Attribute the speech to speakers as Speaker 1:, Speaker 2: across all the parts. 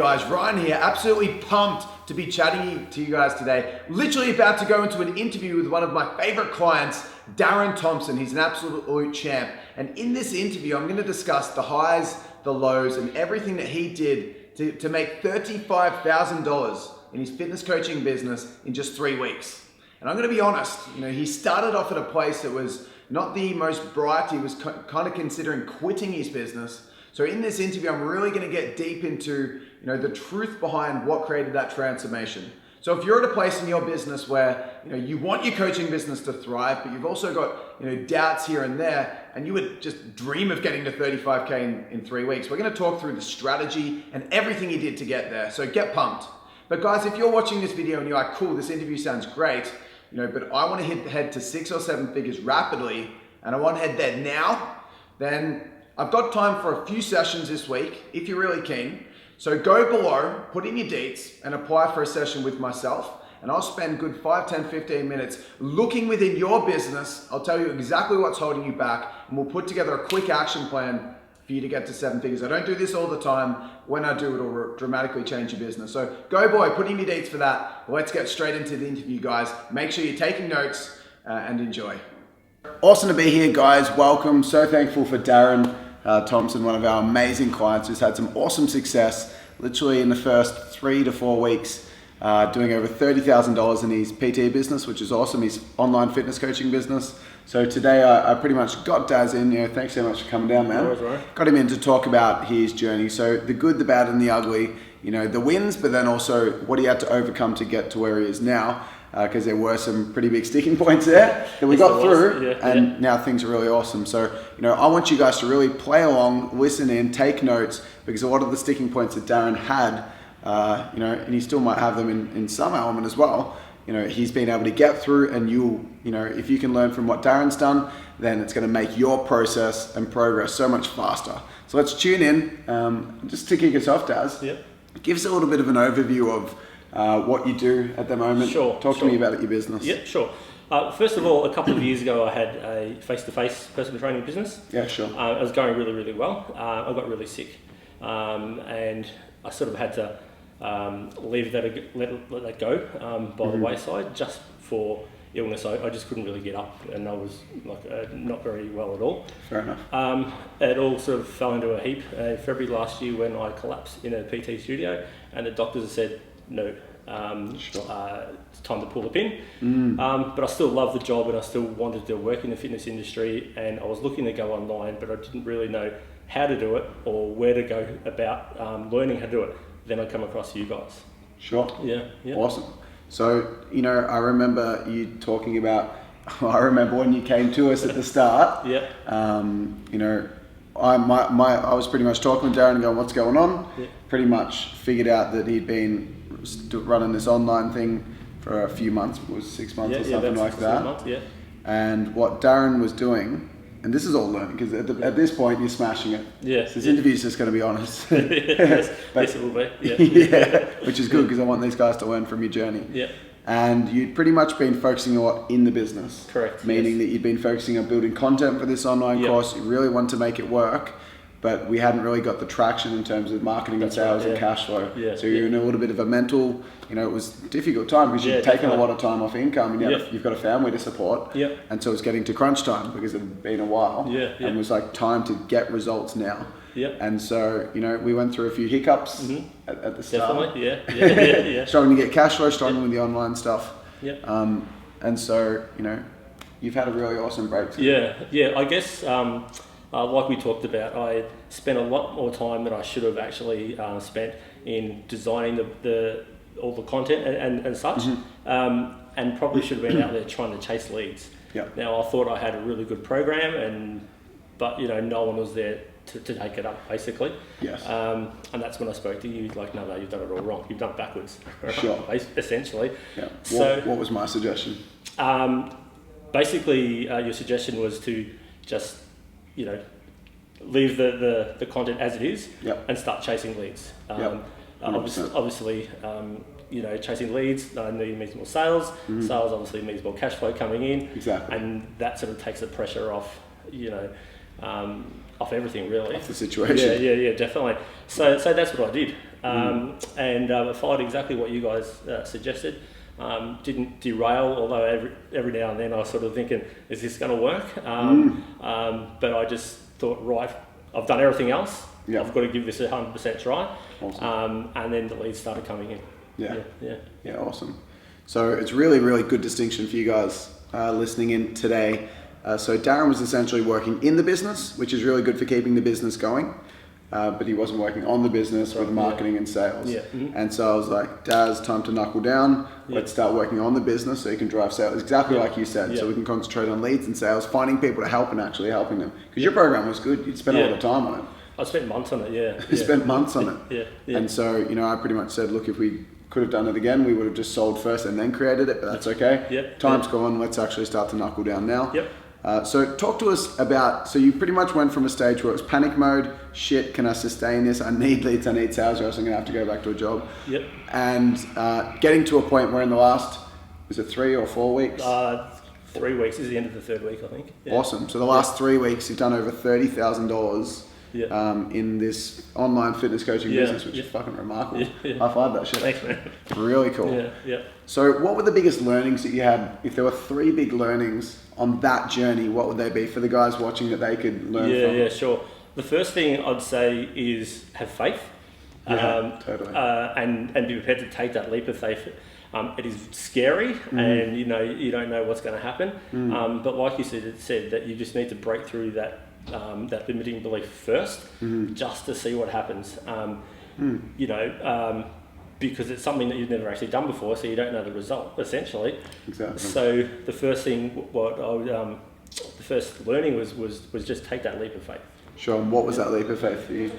Speaker 1: guys, Ryan here, absolutely pumped to be chatting to you guys today. Literally about to go into an interview with one of my favorite clients, Darren Thompson. He's an absolute champ. And in this interview, I'm going to discuss the highs, the lows, and everything that he did to make $35,000 in his fitness coaching business in just 3 weeks. And I'm going to be honest, he started off at a place that was not the most bright. He was kind of considering quitting his business. So in this interview, I'm really going to get deep into the truth behind what created that transformation. So if you're at a place in your business where you want your coaching business to thrive, but you've also got doubts here and there, and you would just dream of getting to 35K in 3 weeks, we're going to talk through the strategy and everything he did to get there. So get pumped. But guys, if you're watching this video and you're like, cool, this interview sounds great, but I want to head to 6 or 7 figures rapidly, and I want to head there now, then I've got time for a few sessions this week, if you're really keen. So go below, put in your deets, and apply for a session with myself. And I'll spend good 5, 10, 15 minutes looking within your business. I'll tell you exactly what's holding you back, and we'll put together a quick action plan for you to get to 7 figures. I don't do this all the time. When I do, it'll dramatically change your business. So go boy, put in your deets for that. Let's get straight into the interview, guys. Make sure you're taking notes and enjoy. Awesome to be here, guys. Welcome. So thankful for Darren Thompson, one of our amazing clients who's had some awesome success literally in the first 3 to 4 weeks, doing over $30,000 in his PT business, which is awesome, his online fitness coaching business. So today I pretty much got Daz in. Thanks so much for coming down, man.
Speaker 2: Right.
Speaker 1: Got him in to talk about his journey. So the good, the bad, and the ugly, the wins, but then also what he had to overcome to get to where he is now. Because there were some pretty big sticking points there that we got through, and now things are really awesome. So, I want you guys to really play along, listen in, take notes, because a lot of the sticking points that Darren had, and he still might have them in some element as well, he's been able to get through, and if you can learn from what Darren's done, then it's going to make your process and progress so much faster. So let's tune in. Just to kick us off, Daz, give us a little bit of an overview of what you do at the moment.
Speaker 2: Sure.
Speaker 1: Talk to me about your business.
Speaker 2: Yeah, sure. First of all, a couple of years ago, I had a face-to-face personal training business.
Speaker 1: Yeah, sure.
Speaker 2: It was going really, really well. I got really sick, and I sort of had to let that go by the wayside just for illness. I just couldn't really get up, and I was not very well at all.
Speaker 1: Fair enough.
Speaker 2: It all sort of fell into a heap in February last year when I collapsed in a PT studio, and the doctors said, no, it's time to pull the pin. But I still love the job, and I still wanted to work in the fitness industry, and I was looking to go online, but I didn't really know how to do it or where to go about learning how to do it. Then I come across you guys.
Speaker 1: Sure.
Speaker 2: Yeah.
Speaker 1: Awesome. So, I remember you talking about, I remember when you came to us at the start.
Speaker 2: Yeah.
Speaker 1: I was pretty much talking with Darren and going, what's going on?
Speaker 2: Yeah.
Speaker 1: Pretty much figured out that he'd been running this online thing for a few months, it was 6 months or something like that.
Speaker 2: Months, yeah.
Speaker 1: And what Darren was doing, and this is all learning, because at this point you're smashing it.
Speaker 2: Yeah.
Speaker 1: So this interview's just going to be honest.
Speaker 2: Yes, it will be. Yeah.
Speaker 1: Yeah, which is good because I want these guys to learn from your journey.
Speaker 2: Yeah.
Speaker 1: And you'd pretty much been focusing a lot in the business.
Speaker 2: Correct.
Speaker 1: Meaning that you'd been focusing on building content for this online course. You really want to make it work, but we hadn't really got the traction in terms of marketing and sales and cash flow.
Speaker 2: Yeah.
Speaker 1: So you're in a little bit of a mental, it was a difficult time because you've taken a lot of time off income, and you've got a family to support.
Speaker 2: Yeah.
Speaker 1: And so it's getting to crunch time because it had been a while.
Speaker 2: Yeah.
Speaker 1: And it was like time to get results now.
Speaker 2: Yep.
Speaker 1: And so, we went through a few hiccups at the start.
Speaker 2: Definitely, yeah.
Speaker 1: Struggling to get cash flow, struggling with the online stuff.
Speaker 2: Yep.
Speaker 1: And so, you've had a really awesome breakthrough.
Speaker 2: Yeah. I guess, like we talked about, I spent a lot more time than I should have actually spent in designing all the content and such, and probably should have been out there trying to chase leads.
Speaker 1: Yep.
Speaker 2: Now, I thought I had a really good program, but no one was there to take it up, basically.
Speaker 1: Yes.
Speaker 2: And that's when I spoke to you, like, no, you've done it all wrong. You've done it backwards,
Speaker 1: Sure.
Speaker 2: essentially.
Speaker 1: Yeah.
Speaker 2: So,
Speaker 1: what was my suggestion?
Speaker 2: Basically, your suggestion was to just, leave the content as it is and start chasing leads. Obviously, chasing leads means more sales. Sales obviously means more cash flow coming in.
Speaker 1: Exactly.
Speaker 2: And that sort of takes the pressure off, off everything really.
Speaker 1: Off the situation.
Speaker 2: Yeah, definitely. So that's what I did. and I followed exactly what you guys suggested. Didn't derail, although every now and then I was sort of thinking, is this going to work? But I just thought, right, I've done everything else.
Speaker 1: Yeah.
Speaker 2: I've got to give this a 100% try.
Speaker 1: Awesome.
Speaker 2: And then the leads started coming in.
Speaker 1: Yeah, awesome. So it's really, really good distinction for you guys listening in today. So Darren was essentially working in the business, which is really good for keeping the business going. But he wasn't working on the business with marketing and sales.
Speaker 2: Yeah.
Speaker 1: And so I was like, Daz, time to knuckle down. Let's start working on the business so you can drive sales. Exactly like you said. So we can concentrate on leads and sales, finding people to help and actually helping them. Because your program was good. You'd spent a lot of time on it.
Speaker 2: I spent months on it,
Speaker 1: You spent months on it. And so, I pretty much said, look, if we could have done it again, we would have just sold first and then created it, but that's okay. Time's gone. Let's actually start to knuckle down now. So talk to us about, so you pretty much went from a stage where it was panic mode, shit, can I sustain this? I need leads, I need sales, or else I'm going to have to go back to a job. And getting to a point where in the last, was it 3 or 4 weeks?
Speaker 2: 3 weeks is the end of the 3rd week, I think.
Speaker 1: Awesome. So the last 3 weeks, you've done over $30,000 in this online fitness coaching business, which is fucking remarkable. High five that shit.
Speaker 2: Thanks, man.
Speaker 1: Really cool. So what were the biggest learnings that you had? If there were 3 big learnings on that journey, what would they be for the guys watching that they could learn from?
Speaker 2: Yeah, sure. The first thing I'd say is have faith.
Speaker 1: Totally.
Speaker 2: And be prepared to take that leap of faith. It is scary, and you don't know what's going to happen. But like you said that you just need to break through that limiting belief first, just to see what happens. Because it's something that you've never actually done before, so you don't know the result, essentially.
Speaker 1: Exactly.
Speaker 2: So the first thing, the first learning was just take that leap of faith.
Speaker 1: Sure. And what was that leap of faith for you?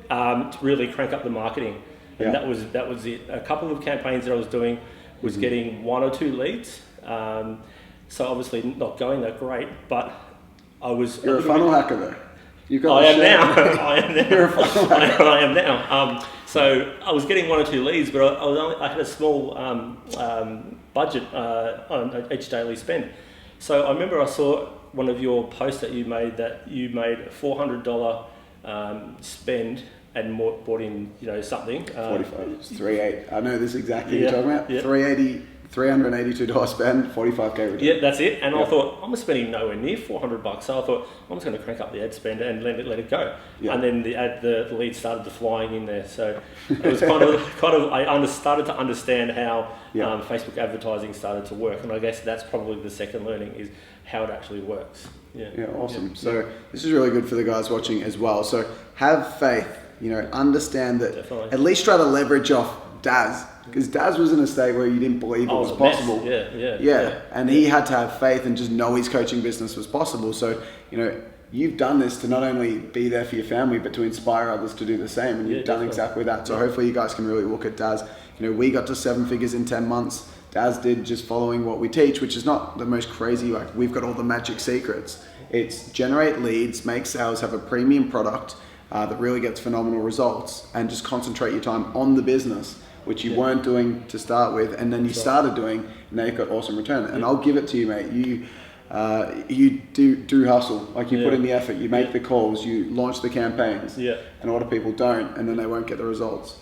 Speaker 2: To really crank up the marketing, and that was it. A couple of campaigns that I was doing was getting 1 or 2 leads. So obviously not going that great, but I was.
Speaker 1: You're a funnel hacker though.
Speaker 2: I am now.
Speaker 1: You're a funnel hacker.
Speaker 2: I am now. So I was getting 1 or 2 leads, but I had a small budget on each daily spend. So I remember I saw one of your posts that you made a $400 spend and bought in something.
Speaker 1: 45. It's 380. I know this exactly what you're talking about. $382 spend, 45k return.
Speaker 2: Yeah, that's it. And I thought, I'm spending nowhere near $400, so I thought I'm just going to crank up the ad spend and let it go. And then the leads started to flying in there. So it was kind of I started to understand how Facebook advertising started to work, and I guess that's probably the second learning is how it actually works.
Speaker 1: Yeah, awesome. So this is really good for the guys watching as well. So have faith. Understand that.
Speaker 2: Definitely.
Speaker 1: At least try to leverage off Daz, because Daz was in a state where you didn't believe it was possible. And he had to have faith and just know his coaching business was possible. So you've done this to not only be there for your family, but to inspire others to do the same, and you've done exactly that. So hopefully you guys can really look at Daz. We got to 7 figures in 10 months. Daz did just following what we teach, which is not the most crazy, like we've got all the magic secrets. It's generate leads, make sales, have a premium product that really gets phenomenal results, and just concentrate your time on the business, which you weren't doing to start with, and then you started doing, and now you've got awesome return. And I'll give it to you, mate. You do hustle. Like you put in the effort, you make the calls, you launch the campaigns, and a lot of people don't, and then they won't get the results.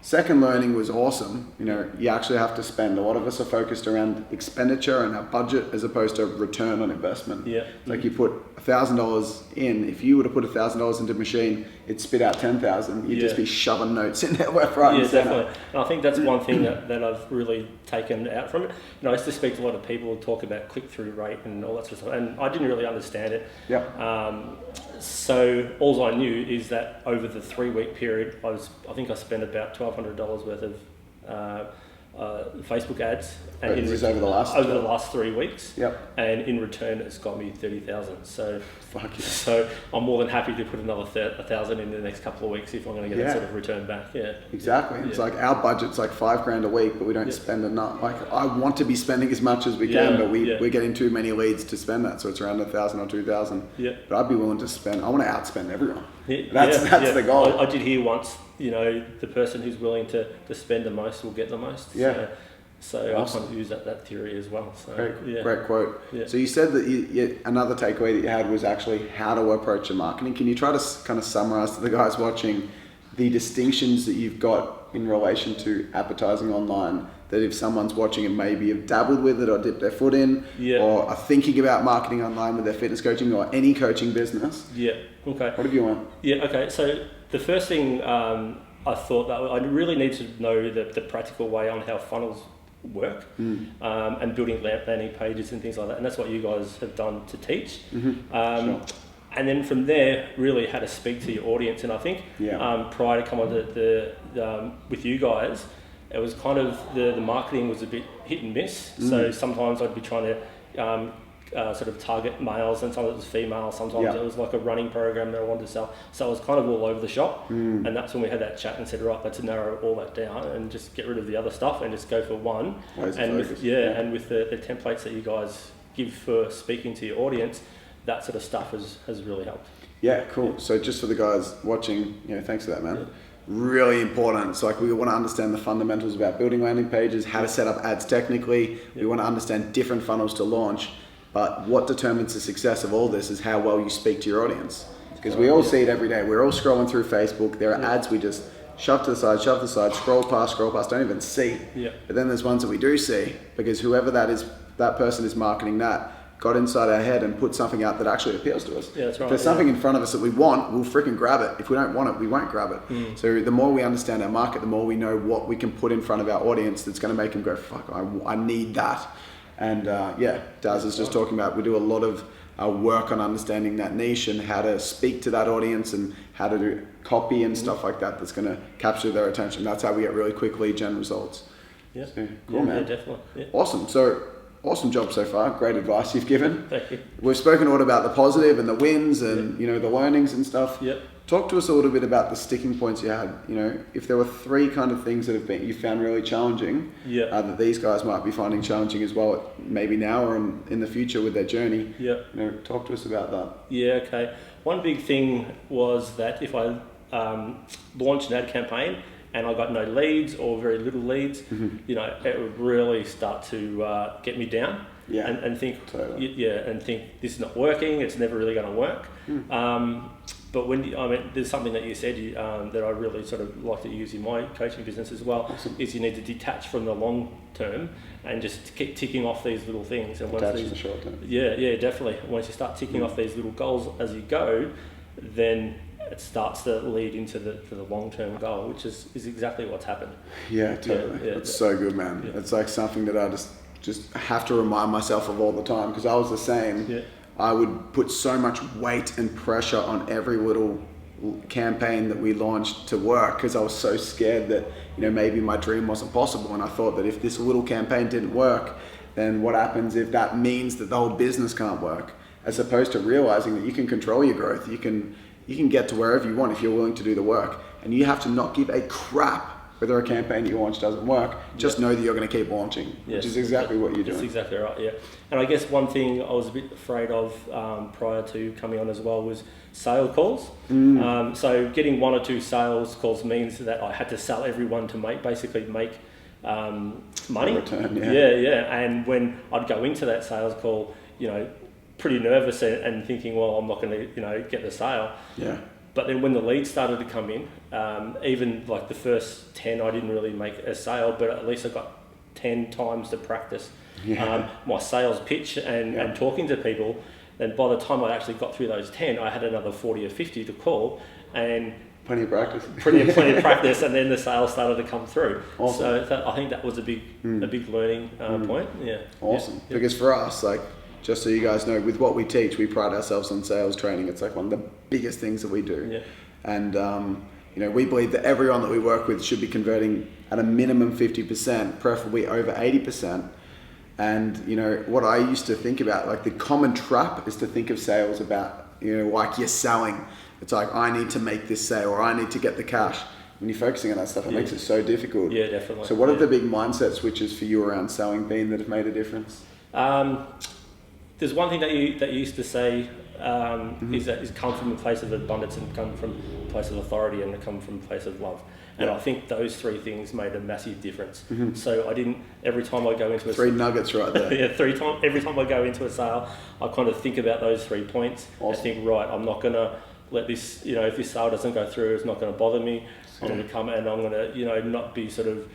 Speaker 1: Second learning was awesome. You actually have to spend. A lot of us are focused around expenditure and our budget as opposed to return on investment. Like you put $1,000 in. If you were to put $1,000 into a machine, it'd spit out 10,000. You'd just be shoving notes in there left, right, and center.
Speaker 2: Definitely. And I think that's one thing that I've really taken out from it. I used to speak to a lot of people who talk about click-through rate and all that sort of stuff, and I didn't really understand it. So all I knew is that over the 3-week period, I think I spent about $1,200 worth of Facebook ads. And
Speaker 1: This is over the last
Speaker 2: 3 weeks. And in return, it's got me 30,000. So,
Speaker 1: fuck yeah.
Speaker 2: So I'm more than happy to put another 1,000 in the next couple of weeks if I'm going to get that sort of return back.
Speaker 1: Exactly. It's like our budget's like $5,000 a week, but we don't spend enough. Like I want to be spending as much as we can, but we're getting too many leads to spend that. So it's around 1,000 or 2,000. But I'd be willing to spend. I want to outspend everyone. That's the goal.
Speaker 2: I did hear once, the person who's willing to spend the most will get the most. So awesome. I kind of use that theory as well. So,
Speaker 1: great quote. So you said that another takeaway that you had was actually how to approach your marketing. Can you try to kind of summarize to the guys watching
Speaker 3: the distinctions that you've got in relation to advertising online, that if someone's watching and maybe have dabbled with it or dipped their foot in, or are thinking about marketing online with their fitness coaching or any coaching business?
Speaker 2: Yeah, okay.
Speaker 3: What have you want?
Speaker 2: Yeah, okay. So the first thing I thought that I really need to know the practical way on how funnels work and building landing pages and things like that. And that's what you guys have done to teach.
Speaker 3: Sure.
Speaker 2: And then from there, really how to speak to your audience. And I think prior to coming to with you guys, it was kind of the marketing was a bit hit and miss. So sometimes I'd be trying to sort of target males, and sometimes it was female, sometimes it was like a running program that I wanted to sell. So I was kind of all over the shop. And that's when we had that chat and said, right, let's narrow all that down and just get rid of the other stuff and just go for one. And with, and with the templates that you guys give for speaking to your audience, that sort of stuff has really helped.
Speaker 3: Yeah, cool. So just for the guys watching, thanks for that, man. Really important. It's like we want to understand the fundamentals about building landing pages, how to set up ads technically. We want to understand different funnels to launch. But what determines the success of all this is how well you speak to your audience. Because we all see it every day. We're all scrolling through Facebook. There are ads we just shove to the side, scroll past, don't even see. But then there's ones that we do see, because whoever that person is marketing that, got inside our head and put something out that actually appeals to us.
Speaker 2: Yeah, that's right.
Speaker 3: If there's something in front of us that we want, we'll freaking grab it. If we don't want it, we won't grab it. So the more we understand our market, the more we know what we can put in front of our audience that's going to make them go, fuck, I need that. And Daz is just talking about, we do a lot of work on understanding that niche and how to speak to that audience and how to do copy and stuff like that that's going to capture their attention. That's how we get really quick lead gen results.
Speaker 2: Yeah,
Speaker 3: so, cool, man.
Speaker 2: Yeah, definitely. Yeah.
Speaker 3: Awesome. So, awesome job so far. Great advice you've given.
Speaker 2: Thank you.
Speaker 3: We've spoken a lot about the positive and the wins and the learnings and stuff.
Speaker 2: Yep.
Speaker 3: Talk to us a little bit about the sticking points you had. If there were three kind of things that you found really challenging, that these guys might be finding challenging as well, maybe now or in the future with their journey. Talk to us about that. Yeah.
Speaker 2: Okay. One big thing was that if I launched an ad campaign and I got no leads or very little leads, it would really start to get me down. And think, and think this is not working. It's never really going to work. But there's something that you said that I really sort of like to use in my coaching business as well.
Speaker 3: Awesome.
Speaker 2: Is you need to detach from the long term and just keep ticking off these little things. And
Speaker 3: detach from the short term.
Speaker 2: Yeah, definitely. Once you start ticking off these little goals as you go, then it starts to lead into the long-term goal, which is exactly what's happened.
Speaker 3: Yeah, totally. It's so good, man. Yeah. It's like something that I just have to remind myself of all the time, because I was the same. Yeah. I would put so much weight and pressure on every little campaign that we launched to work, because I was so scared that maybe my dream wasn't possible, and I thought that if this little campaign didn't work, then what happens if that means that the whole business can't work? As opposed to realizing that you can control your growth, you can get to wherever you want if you're willing to do the work, and you have to not give a crap whether a campaign that you launch doesn't work. Just know that you're going to keep launching, which is exactly what you're doing.
Speaker 2: That's exactly right, yeah. And I guess one thing I was a bit afraid of prior to coming on as well was sale calls. So getting one or two sales calls means that I had to sell everyone to make money.
Speaker 3: Return,
Speaker 2: And when I'd go into that sales call, pretty nervous and thinking, well, I'm not going to, get the sale.
Speaker 3: Yeah.
Speaker 2: But then when the leads started to come in, even like the first 10, I didn't really make a sale, but at least I got 10 times to practice my sales pitch and talking to people. And by the time I actually got through those 10, I had another 40 or 50 to call, and
Speaker 3: plenty of practice.
Speaker 2: Plenty of practice, and then the sales started to come through.
Speaker 3: Awesome.
Speaker 2: So I think that was a big learning point. Yeah.
Speaker 3: Awesome. Because for us, just so you guys know, with what we teach, we pride ourselves on sales training. It's one of the biggest things that we do.
Speaker 2: Yeah.
Speaker 3: And we believe that everyone that we work with should be converting at a minimum 50%, preferably over 80%. And what I used to think about, the common trap is to think of sales about, like you're selling. It's like, I need to make this sale, or I need to get the cash. When you're focusing on that stuff, it makes it so difficult.
Speaker 2: Yeah, definitely.
Speaker 3: So what have the big mindset switches for you around selling been that have made a difference?
Speaker 2: There's one thing that you used to say is come from a place of abundance and come from a place of authority and come from a place of love. And I think those three things made a massive difference. So I didn't, every time I go into
Speaker 3: three nuggets right there.
Speaker 2: Every time I go into a sale, I kind of think about those 3 points.
Speaker 3: Awesome.
Speaker 2: I think, right, I'm not going to let this, if this sale doesn't go through, it's not going to bother me. I'm going to come and I'm going to, not be sort of,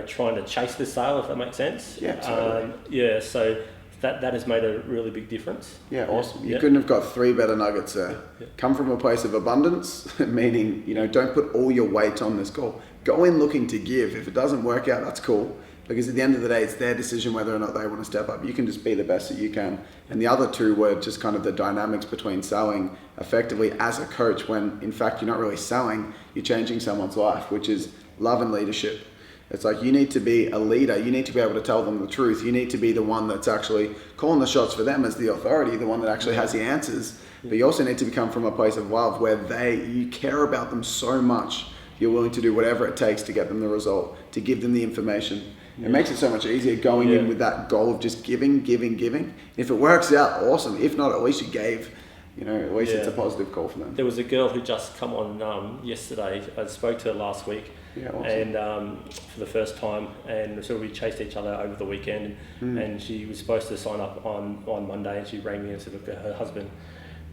Speaker 2: trying to chase the sale, if that makes sense.
Speaker 3: Yeah, totally.
Speaker 2: So that has made a really big difference.
Speaker 3: Yeah, awesome. You couldn't have got 3 better nuggets there.
Speaker 2: Yeah.
Speaker 3: Come from a place of abundance, meaning, don't put all your weight on this goal. Go in looking to give. If it doesn't work out, that's cool. Because at the end of the day, it's their decision whether or not they want to step up. You can just be the best that you can. And the other 2 were just kind of the dynamics between selling effectively as a coach when, in fact, you're not really selling, you're changing someone's life, which is love and leadership. It's like you need to be a leader. You need to be able to tell them the truth. You need to be the one that's actually calling the shots for them as the authority, the one that actually has the answers. But you also need to become from a place of love where you care about them so much. You're willing to do whatever it takes to get them the result, to give them the information. It makes it so much easier going in with that goal of just giving. If it works out, awesome. If not, at least you gave. At least it's a positive call for them.
Speaker 2: There was a girl who just come on yesterday. I spoke to her last week.
Speaker 3: Yeah, awesome.
Speaker 2: And for the first time, and sort of we chased each other over the weekend. And she was supposed to sign up on Monday, and she rang me and said, look, her husband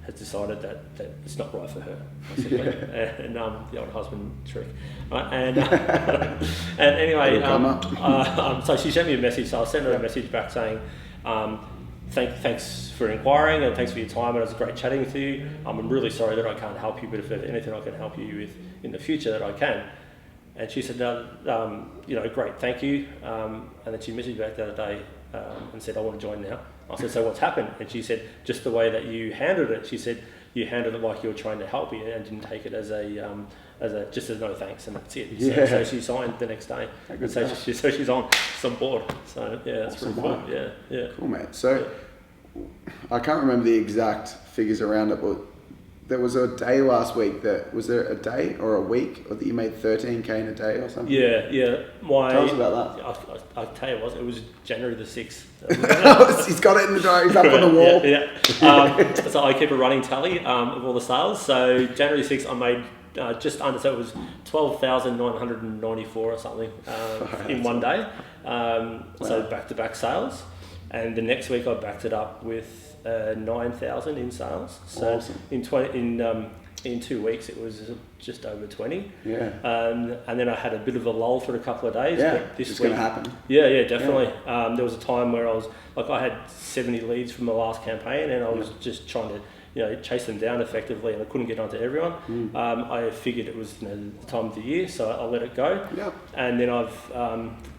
Speaker 2: has decided that it's not right for her, basically. And the old husband trick. And anyway, so she sent me a message. So I sent her a message back saying, thanks for inquiring and thanks for your time, and it was great chatting to you. I'm really sorry that I can't help you, but if there's anything I can help you with in the future, that I can. And she said, great, thank you. And then she messaged back the other day and said, I want to join now. I said, so what's happened? And she said, just the way that you handled it. She said, you handled it like you were trying to help me and didn't take it as just a no thanks, and that's it.
Speaker 3: Yeah.
Speaker 2: So she signed the next day. And so she's on board. So yeah, that's pretty cool. Yeah.
Speaker 3: Cool, mate. So I can't remember the exact figures around it, but there was a day last week was there a day or a week that you made 13K in a day or something?
Speaker 2: Yeah.
Speaker 3: Tell us about that.
Speaker 2: I'll tell you it was January the 6th.
Speaker 3: He's got it in the diary, he's up on the wall.
Speaker 2: Yeah. So I keep a running tally of all the sales. So January 6th I made just under, so it was 12,994 or something in one day. So back-to-back sales. And the next week I backed it up with 9,000 in sales. So awesome. In 2 weeks it was just over 20.
Speaker 3: Yeah.
Speaker 2: And then I had a bit of a lull for a couple of days.
Speaker 3: Yeah,
Speaker 2: but this
Speaker 3: it's
Speaker 2: week,
Speaker 3: going to happen.
Speaker 2: Yeah, definitely. Yeah. There was a time where I had 70 leads from the last campaign, and I was just trying to chase them down effectively, and I couldn't get onto everyone. I figured it was the time of the year, so I let it go.
Speaker 3: Yeah.
Speaker 2: And then I've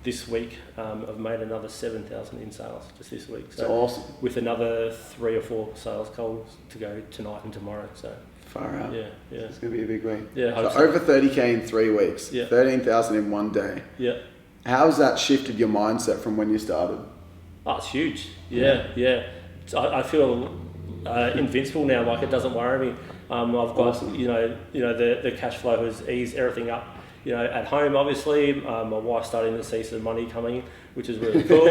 Speaker 2: this week I've made another 7,000 in sales just this week. So
Speaker 3: that's awesome.
Speaker 2: With another 3 or 4 sales calls to go tonight and tomorrow. So
Speaker 3: far out.
Speaker 2: Yeah.
Speaker 3: It's going to be a big week.
Speaker 2: Yeah.
Speaker 3: So over 30K in 3 weeks. Yeah. 13,000 in one day.
Speaker 2: Yeah.
Speaker 3: How's that shifted your mindset from when you started?
Speaker 2: Oh, it's huge. Yeah. I feel invincible now. Like, it doesn't worry me. I've got awesome. The cash flow has eased everything up. At home, obviously, my wife's starting to see some money coming in, which is really cool.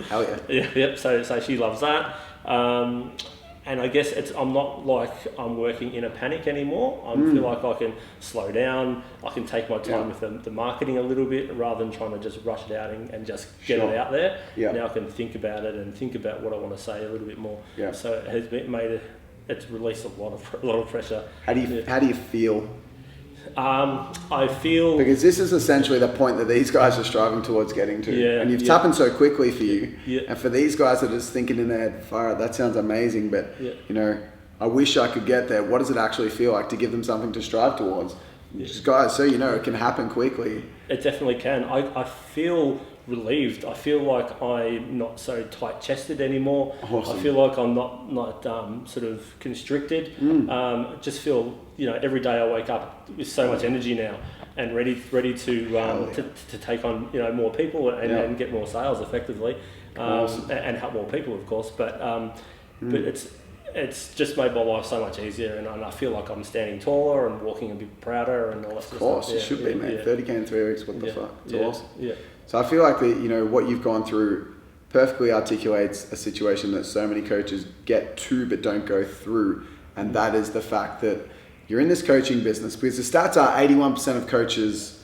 Speaker 3: Hell yeah.
Speaker 2: Yep. So she loves that. And I guess I'm not like I'm working in a panic anymore. I feel like I can slow down. I can take my time with the marketing a little bit rather than trying to just rush it out and just get it out there. Yeah. Now I can think about it and think about what I want to say a little bit more. Yeah. So it has it's released a lot of pressure.
Speaker 3: How do you feel?
Speaker 2: I feel,
Speaker 3: because this is essentially the point that these guys are striving towards getting to, and you've happened so quickly for you. And for these guys that are just thinking in their head, fire, that sounds amazing, but I wish I could get there. What does it actually feel like to give them something to strive towards? Just guys, so it can happen quickly.
Speaker 2: It definitely can. I feel relieved. I feel like I'm not so tight-chested anymore. Awesome. I feel like I'm not sort of constricted. Just feel, every day I wake up with so much energy now and ready to take on more people and get more sales effectively, and help more people, of course. But it's just made my life so much easier, and I feel like I'm standing taller and walking a bit prouder and all that sort of stuff.
Speaker 3: Of course, you should be, mate. 30K in 3 weeks, what the fuck? It's awesome.
Speaker 2: Yeah.
Speaker 3: So I feel like what you've gone through perfectly articulates a situation that so many coaches get to but don't go through, and that is the fact that you're in this coaching business, because the stats are 81% of coaches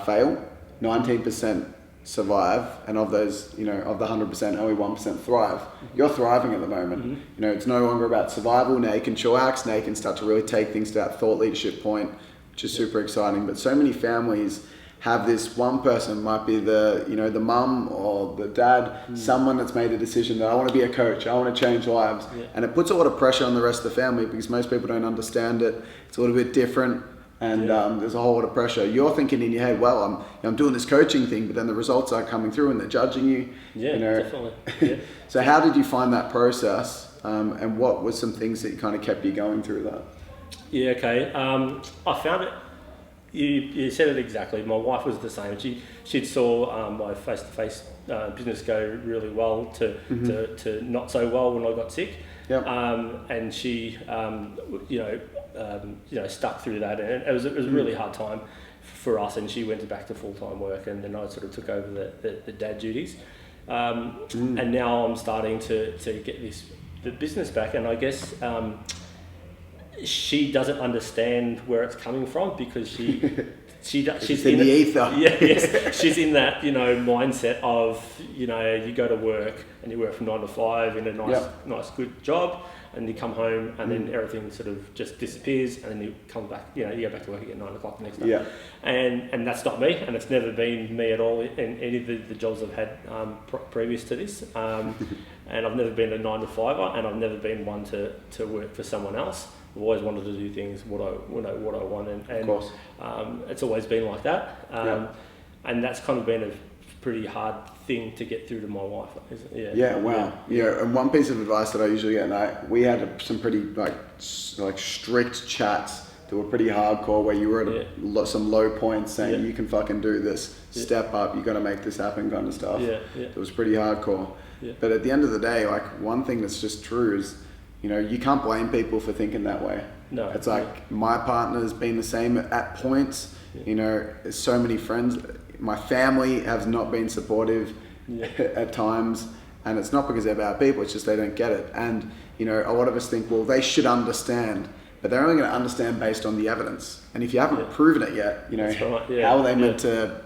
Speaker 3: fail, 19% survive, and of those, of the 100%, only 1% thrive. You're thriving at the moment. It's no longer about survival. Now you can chillax. Now you can start to really take things to that thought leadership point. which is super exciting. But so many families have this one person, might be the, you know, the mum or the dad, someone that's made a decision that I want to be a coach, I want to change lives. And it puts a lot of pressure on the rest of the family because most people don't understand it. It's a little bit different. And there's a whole lot of pressure. You're thinking in your head, well, I'm doing this coaching thing, but then the results are coming through and they're judging you.
Speaker 2: Yeah,
Speaker 3: you know?
Speaker 2: definitely. Yeah.
Speaker 3: So how did you find that process? And what were some things that kind of kept you going through that?
Speaker 2: Yeah, okay. I found it, you said it exactly. My wife was the same. She'd saw my face-to-face business go really well to not so well when I got sick.
Speaker 3: Yep.
Speaker 2: And she, stuck through that, and it was a really hard time for us. And she went back to full-time work, and then I sort of took over the dad duties. And now I'm starting to get the business back, and I guess she doesn't understand where it's coming from because she's
Speaker 3: in the ether.
Speaker 2: Yes, she's in that mindset of you go to work and you work from 9 to 5 in a nice good job, and you come home and then everything sort of just disappears, and then you come back, you go back to work again at 9 o'clock the next day. And that's not me, and it's never been me at all in any of the jobs I've had previous to this. And I've never been a 9 to 5er, and I've never been one to work for someone else. I've always wanted to do things what I want, and
Speaker 3: of course.
Speaker 2: It's always been like that. And that's kind of been a pretty hard thing to get through to my wife. And
Speaker 3: one piece of advice that I usually get, and we had some pretty like strict chats that were pretty hardcore, where you were at some low points saying you can fucking do this, step up, you got to make this happen, kind of stuff. It was pretty hardcore. But at the end of the day, like, one thing that's just true is, you can't blame people for thinking that way.
Speaker 2: No.
Speaker 3: It's like my partner's been the same at points. So many friends, my family has not been supportive at times, and it's not because they're bad people, it's just they don't get it. And a lot of us think, well, they should understand, but they're only going to understand based on the evidence. And if you haven't proven it yet, how are they meant to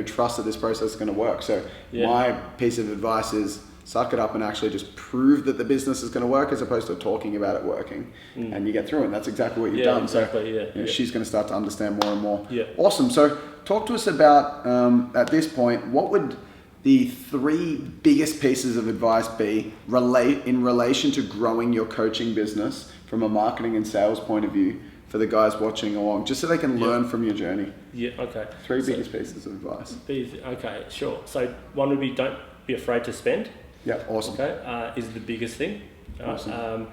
Speaker 3: trust that this process is going to work? So my piece of advice is, suck it up and actually just prove that the business is going to work, as opposed to talking about it working. And you get through it, and that's exactly what you've done.
Speaker 2: Exactly,
Speaker 3: so she's going to start to understand more and more.
Speaker 2: Yeah.
Speaker 3: Awesome. So talk to us about, at this point, what would the 3 biggest pieces of advice be in relation to growing your coaching business from a marketing and sales point of view for the guys watching along, just so they can learn from your journey?
Speaker 2: Yeah, okay.
Speaker 3: 3 biggest pieces of advice.
Speaker 2: Okay, sure. So one would be, don't be afraid to spend.
Speaker 3: Yeah, awesome.
Speaker 2: Okay, is the biggest thing.
Speaker 3: Awesome.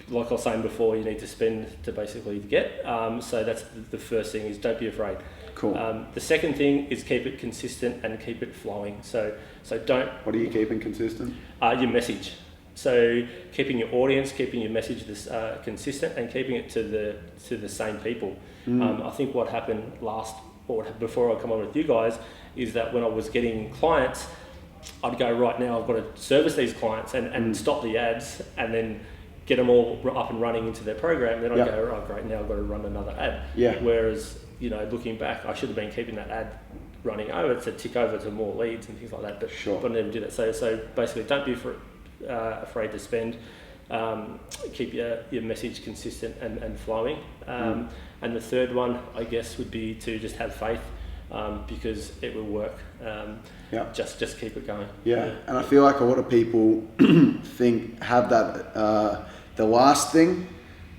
Speaker 2: Like I was saying before, you need to spend to basically get. So that's the first thing, is don't be afraid.
Speaker 3: Cool.
Speaker 2: The second thing is keep it consistent and keep it flowing. So don't.
Speaker 3: What are you keeping consistent?
Speaker 2: Your message. So keeping your audience, keeping your message consistent, and keeping it to the same people. I think what happened before I come on with you guys is that when I was getting clients, I'd go, right now I've got to service these clients and stop the ads, and then get them all up and running into their program. Then I'd go, oh great, now I've got to run another ad. Whereas, looking back, I should have been keeping that ad running over to tick over to more leads and things like that. But I never did it. So basically, don't be afraid to spend. Keep your message consistent and flowing. And the third one, I guess, would be to just have faith. Because it will work. Just keep it going.
Speaker 3: And I feel like a lot of people have that the last thing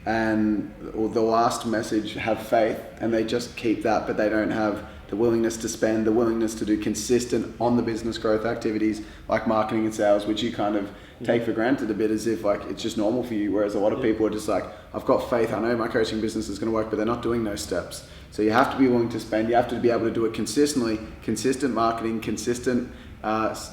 Speaker 3: or the last message, have faith, and they just keep that, but they don't have the willingness to spend, the willingness to do consistent on the business growth activities like marketing and sales, which you kind of take for granted a bit, as if like it's just normal for you. Whereas a lot of people are just like, I've got faith, I know my coaching business is going to work, but they're not doing those steps. So you have to be willing to spend, you have to be able to do it consistently, consistent marketing, consistent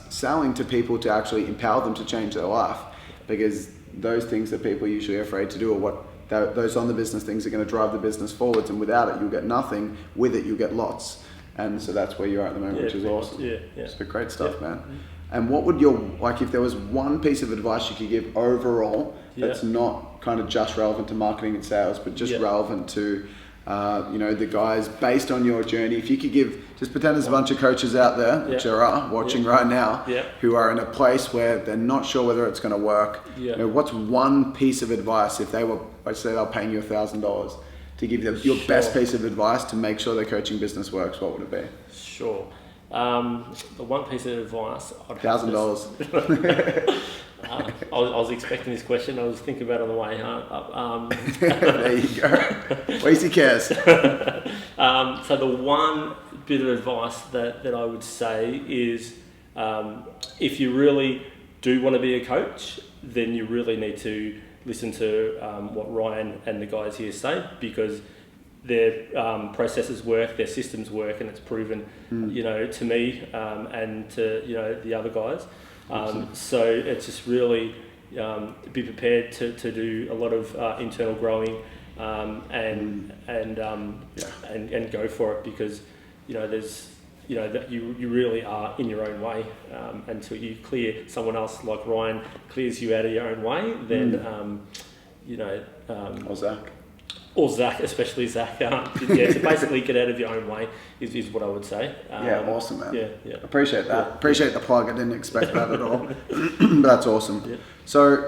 Speaker 3: selling to people to actually empower them to change their life. Because those things that people are usually afraid to do are what those on the business things are going to drive the business forwards, and without it you'll get nothing, with it you'll get lots. And so that's where you are at the moment, which is awesome. It's great stuff, man. And what would if there was one piece of advice you could give overall that's not kind of just relevant to marketing and sales, but just relevant to the guys based on your journey, if you could just pretend there's a bunch of coaches out there, which there are watching right now, who are in a place where they're not sure whether it's going to work. What's one piece of advice if they were, let's say they're paying you $1,000, to give them your best piece of advice to make sure their coaching business works, what would it be?
Speaker 2: Sure. The one piece of advice,
Speaker 3: $1,000.
Speaker 2: I was expecting this question. I was thinking about it on the way up.
Speaker 3: There you go. Wasey cares.
Speaker 2: So the one bit of advice that I would say is, if you really do want to be a coach, then you really need to listen to what Ryan and the guys here say, because their processes work, their systems work, and it's proven, to me and to the other guys. So it's just really be prepared to do a lot of internal growing and go for it, because there's that you really are in your own way until you clear someone else like Ryan clears you out of your own way. Then or Zach, especially Zach. To basically get out of your own way is what I would say.
Speaker 3: Awesome, man.
Speaker 2: Yeah.
Speaker 3: Appreciate that.
Speaker 2: Yeah.
Speaker 3: Appreciate the plug. I didn't expect that at all. That's awesome.
Speaker 2: Yeah.
Speaker 3: So,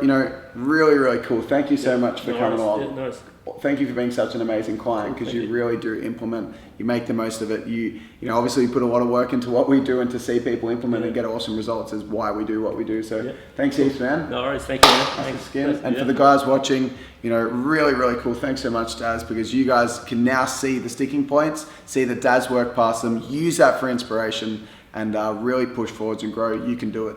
Speaker 3: really, really cool. Thank you so much for coming along.
Speaker 2: Yeah, nice.
Speaker 3: Thank you for being such an amazing client, because you really do implement, you make the most of it. You obviously you put a lot of work into what we do, and to see people implement and get awesome results is why we do what we do. So thanks heaps, man.
Speaker 2: No worries, thank you, man.
Speaker 3: Thanks. And for the guys watching, really, really cool. Thanks so much, Daz, because you guys can now see the sticking points, see that Daz work past them, use that for inspiration, and really push forwards and grow. You can do it.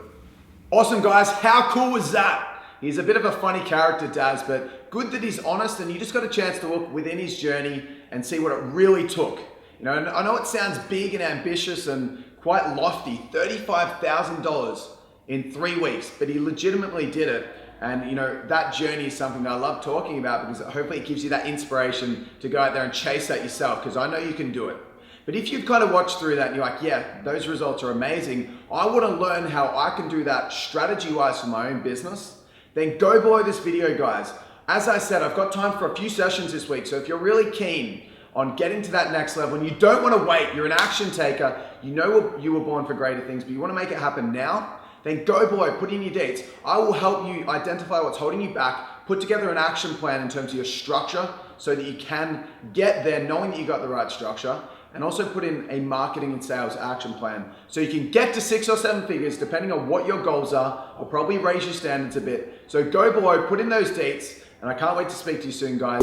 Speaker 1: Awesome, guys. How cool was that? He's a bit of a funny character, Daz, but good that he's honest, and you just got a chance to look within his journey and see what it really took. I know it sounds big and ambitious and quite lofty, $35,000 in 3 weeks, but he legitimately did it. And that journey is something that I love talking about, because hopefully it gives you that inspiration to go out there and chase that yourself, because I know you can do it. But if you've kind of watched through that and you're like, yeah, those results are amazing, I want to learn how I can do that strategy-wise for my own business, then go below this video, guys. As I said, I've got time for a few sessions this week, so if you're really keen on getting to that next level and you don't want to wait, you're an action taker, you were born for greater things, but you want to make it happen now, then go below, put in your dates. I will help you identify what's holding you back, put together an action plan in terms of your structure so that you can get there knowing that you got the right structure, and also put in a marketing and sales action plan so you can get to 6 or 7 figures depending on what your goals are. I'll probably raise your standards a bit. So go below, put in those dates, and I can't wait to speak to you soon, guys.